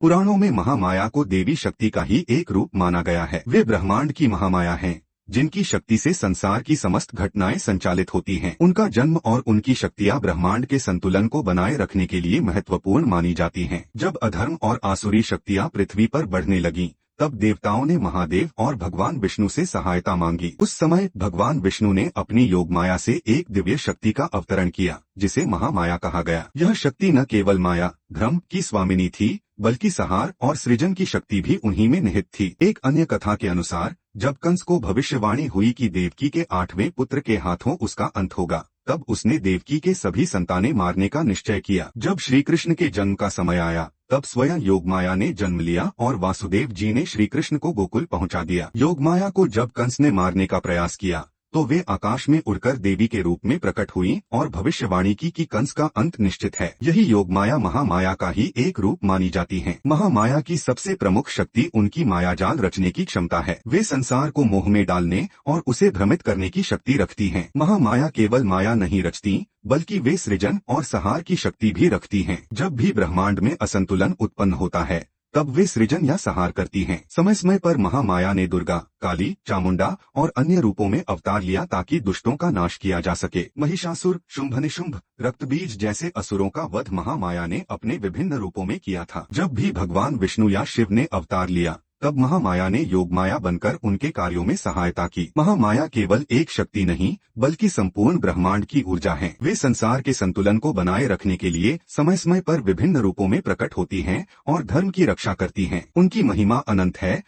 पुराणों में महामाया को देवी शक्ति का ही एक रूप माना गया है। वे ब्रह्मांड की महामाया हैं, जिनकी शक्ति से संसार की समस्त घटनाएं संचालित होती हैं। उनका जन्म और उनकी शक्तियां ब्रह्मांड के संतुलन को बनाए रखने के लिए महत्वपूर्ण मानी जाती हैं। जब अधर्म और आसुरी शक्तियां पृथ्वी पर बढ़ने लगीं, तब देवताओं ने महादेव और भगवान विष्णु से सहायता मांगी। उस समय भगवान विष्णु ने अपनी योगमाया से एक दिव्य शक्ति का अवतरण किया, जिसे महामाया कहा गया। यह शक्ति न केवल माया धर्म की स्वामिनी थी, बल्कि संहार और सृजन की शक्ति भी उन्हीं में निहित थी। एक अन्य कथा के अनुसार जब कंस को भविष्यवाणी हुई कि देवकी के 8वें पुत्र के हाथों उसका अंत होगा, तब उसने देवकी के सभी संतानें मारने का निश्चय किया। जब श्री कृष्ण के जन्म का समय आया, तब स्वयं योगमाया ने जन्म लिया और वासुदेव जी ने श्री कृष्ण को गोकुल पहुंचा दिया। योगमाया को जब कंस ने मारने का प्रयास किया, तो वे आकाश में उड़कर देवी के रूप में प्रकट हुई और भविष्यवाणी की कि कंस का अंत निश्चित है। यही योगमाया महामाया का ही एक रूप मानी जाती हैं। महामाया की सबसे प्रमुख शक्ति उनकी मायाजाल रचने की क्षमता है। वे संसार को मोह में डालने और उसे भ्रमित करने की शक्ति रखती हैं। महामाया केवल माया नहीं रचती, बल्कि वे सृजन और संहार की शक्ति भी रखती हैं। जब भी ब्रह्मांड में असंतुलन उत्पन्न होता है, तब वे सृजन या संहार करती हैं। समय समय पर महामाया ने दुर्गा, काली, चामुंडा और अन्य रूपों में अवतार लिया ताकि दुष्टों का नाश किया जा सके। महिषासुर, शुंभनिशुंभ, रक्तबीज जैसे असुरों का वध महामाया ने अपने विभिन्न रूपों में किया था। जब भी भगवान विष्णु या शिव ने अवतार लिया, तब महामाया ने योगमाया बनकर उनके कार्यों में सहायता की। महामाया केवल एक शक्ति नहीं, बल्कि संपूर्ण ब्रह्मांड की ऊर्जा है। वे संसार के संतुलन को बनाए रखने के लिए समय समय पर विभिन्न रूपों में प्रकट होती हैं और धर्म की रक्षा करती हैं। उनकी महिमा अनंत है